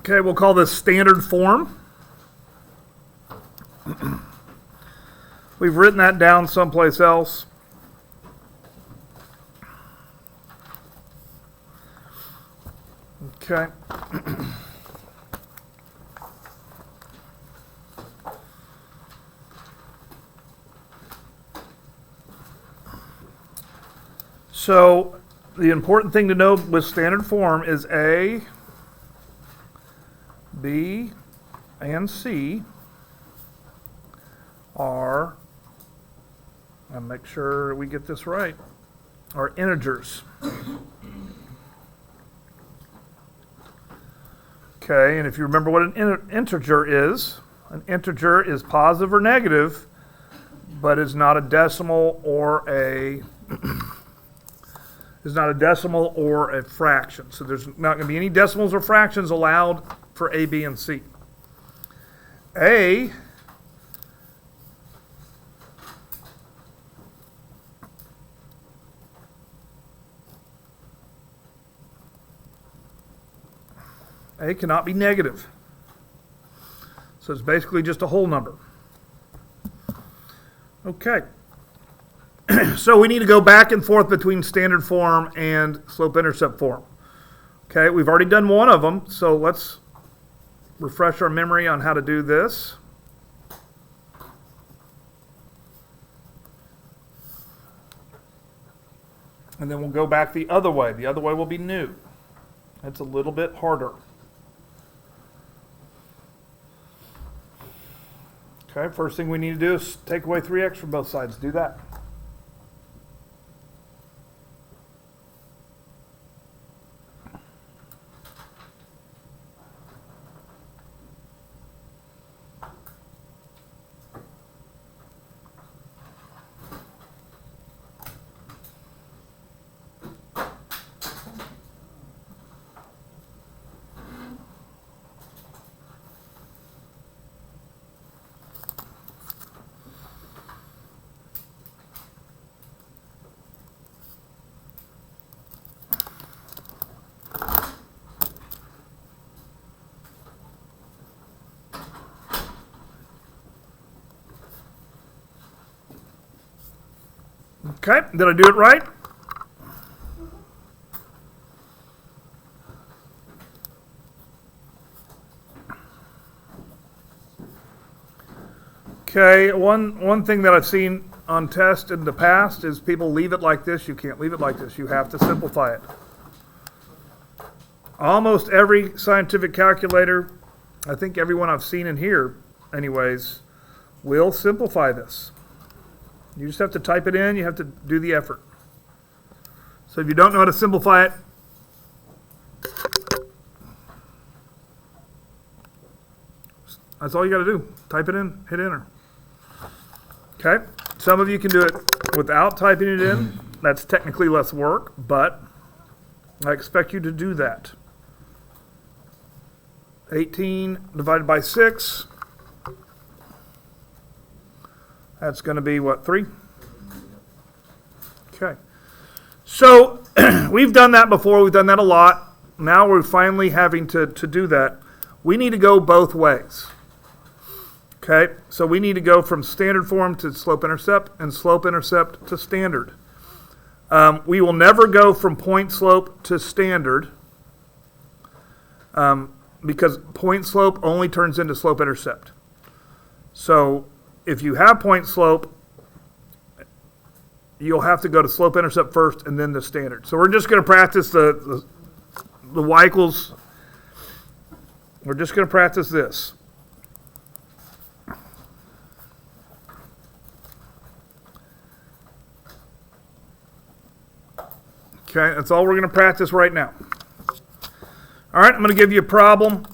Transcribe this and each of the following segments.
Okay, we'll call this standard form. We've written that down someplace else. Okay. So the important thing to know with standard form is A, B, and C are, and make sure we get this right, are integers. Okay, and if you remember what an integer is positive or negative, but is not a decimal or a fraction. So there's not going to be any decimals or fractions allowed for A, B, and C. A cannot be negative. So it's basically just a whole number. Okay. So we need to go back and forth between standard form and slope-intercept form. Okay, we've already done one of them, so let's refresh our memory on how to do this. And then we'll go back the other way. The other way will be new. It's a little bit harder. Okay, first thing we need to do is take away 3x from both sides. Do that. Okay, did I do it right? Okay, one thing that I've seen on tests in the past is people leave it like this. You can't leave it like this. You have to simplify it. Almost every scientific calculator, I think everyone I've seen in here anyways, will simplify this. You just have to type it in, you have to do the effort. So if you don't know how to simplify it, that's all you got to do. Type it in, hit enter. Okay, some of you can do it without typing it in. That's technically less work, but I expect you to do that. 18 divided by 6. That's going to be what, 3? Okay. So we've done that before. We've done that a lot. Now we're finally having to do that. We need to go both ways. Okay. So we need to go from standard form to slope-intercept and slope-intercept to standard. We will never go from point slope to standard because point slope only turns into slope-intercept. So if you have point slope, you'll have to go to slope-intercept first and then the standard. So we're just going to practice the y equals. We're just going to practice this. Okay, that's all we're going to practice right now. All right, I'm going to give you a problem.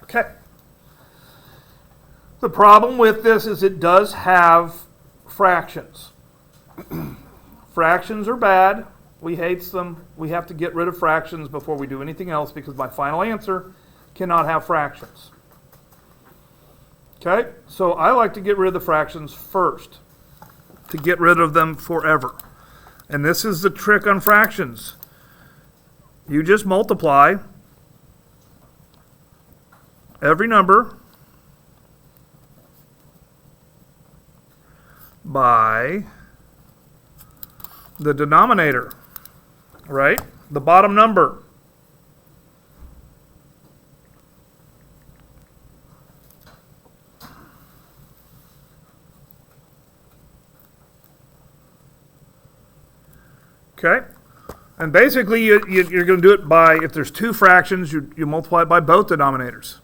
Okay. The problem with this is it does have fractions. Fractions are bad. We hate them. We have to get rid of fractions before we do anything else because my final answer cannot have fractions. Okay, so I like to get rid of the fractions first, to get rid of them forever. And this is the trick on fractions. You just multiply every number by the denominator, right? The bottom number. Okay? And basically, you're going to do it by, if there's two fractions, you multiply it by both denominators.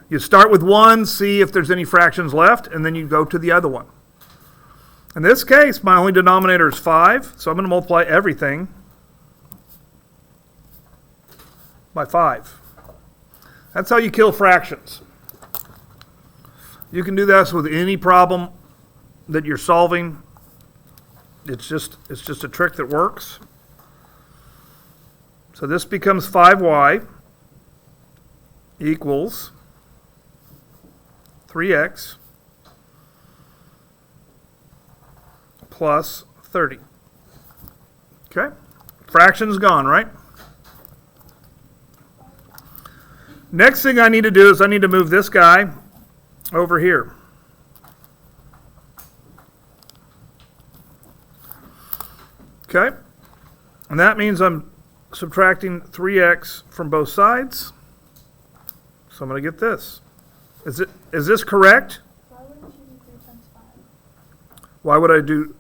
You start with one, see if there's any fractions left, and then you go to the other one. In this case, my only denominator is 5, so I'm going to multiply everything by 5. That's how you kill fractions. You can do this with any problem that you're solving. It's just a trick that works. So this becomes 5y equals 3x plus 30. Okay? Fraction's gone, right? Next thing I need to do is I need to move this guy over here. Okay? And that means I'm subtracting 3x from both sides. So I'm going to get this. Is this correct? Why wouldn't you do 3 times 5? Why would I do?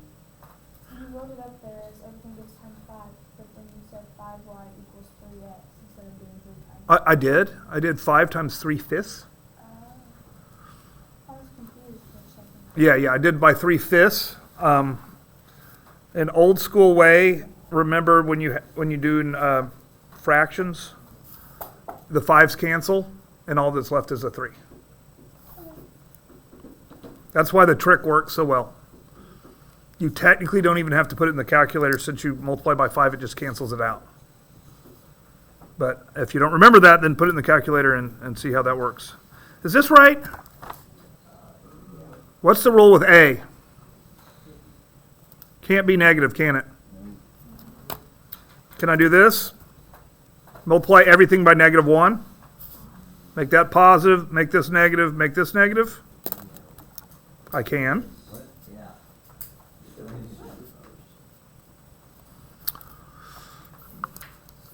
You wrote it up there as everything gets times 5, but then you said 5y equals 3x instead of doing 3 times. I did. I did 5 times 3/5. I was confused for a second. Yeah, I did by 3/5. An old school way. Remember when you do fractions, the 5's cancel, and all that's left is a 3. That's why the trick works so well. You technically don't even have to put it in the calculator. Since you multiply by 5, it just cancels it out. But if you don't remember that, then put it in the calculator and see how that works. Is this right? What's the rule with A? Can't be negative, can it? Can I do this? Multiply everything by -1. Make that positive, make this negative, make this negative. I can.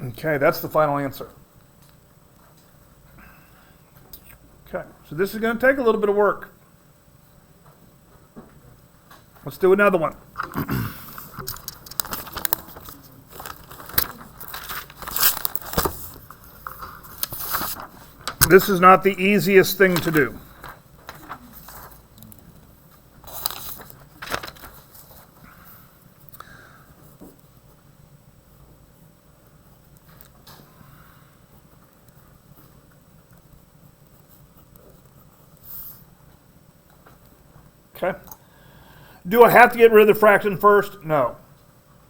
Okay, that's the final answer. Okay, so this is going to take a little bit of work. Let's do another one. This is not the easiest thing to do. Okay. Do I have to get rid of the fraction first? No.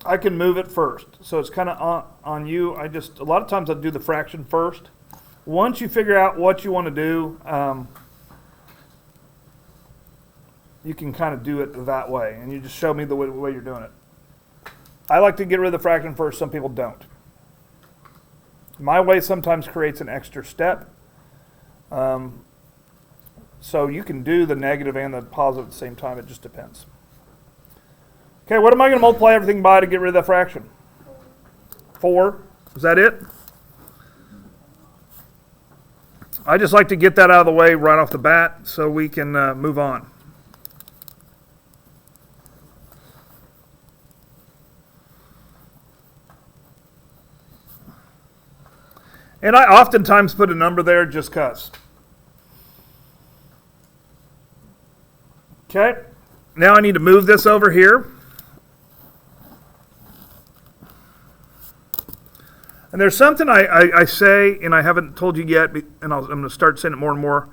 I can move it first. So it's kind of on you. A lot of times I do the fraction first. Once you figure out what you want to do, you can kind of do it that way. And you just show me the way you're doing it. I like to get rid of the fraction first. Some people don't. My way sometimes creates an extra step. So you can do the negative and the positive at the same time. It just depends. Okay, what am I going to multiply everything by to get rid of that fraction? 4. Is that it? I just like to get that out of the way right off the bat so we can move on. And I oftentimes put a number there just because. Okay, now I need to move this over here. And there's something I say, and I haven't told you yet, and I'm going to start saying it more and more.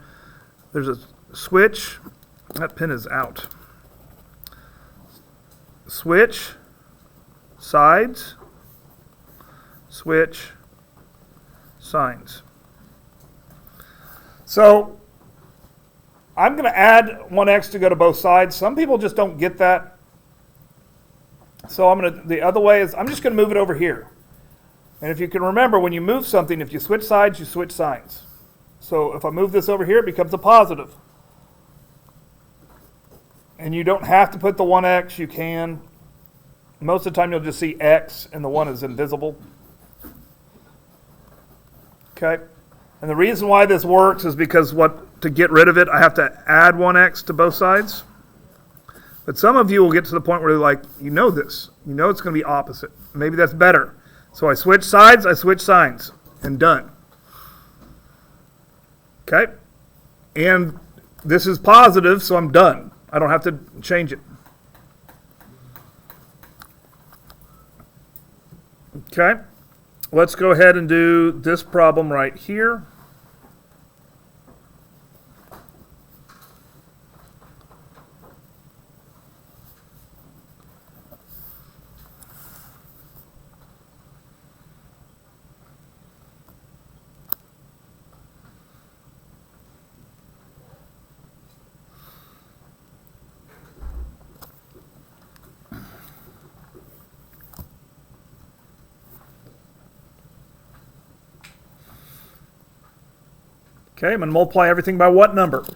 There's a switch. That pin is out. Switch, sides, switch, signs. So I'm going to add 1x to go to both sides. Some people just don't get that. So the other way is I'm just going to move it over here. And if you can remember, when you move something, if you switch sides, you switch signs. So if I move this over here, it becomes a positive. And you don't have to put the 1x, you can. Most of the time you'll just see x and the 1 is invisible. Okay? And the reason why this works is because to get rid of it, I have to add 1x to both sides. But some of you will get to the point where you're like, you know this. You know it's going to be opposite. Maybe that's better. So I switch sides, I switch signs, and done. Okay? And this is positive, so I'm done. I don't have to change it. Okay? Let's go ahead and do this problem right here. Okay, I'm going to multiply everything by what number?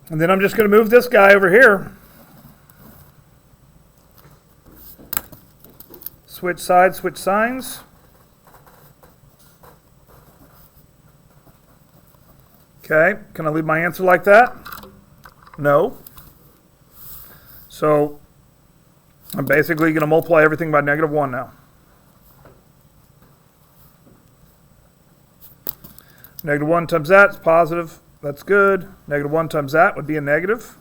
And then I'm just going to move this guy over here. Switch sides, switch signs. Okay, can I leave my answer like that? No. So I'm basically going to multiply everything by -1 now. -1 times that is positive. That's good. -1 times that would be a negative.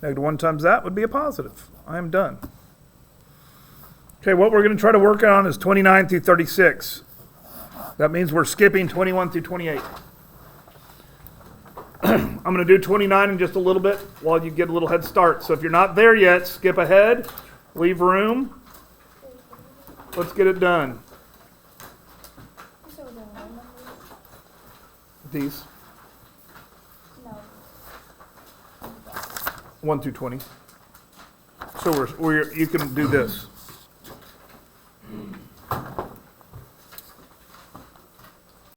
-1 times that would be a positive. I am done. Okay, what we're going to try to work on is 29 through 36. That means we're skipping 21 through 28. I'm going to do 29 in just a little bit while you get a little head start. So if you're not there yet, skip ahead, leave room. Let's get it done. So we're doing one number? These, No. 1 through 20. So you can do this.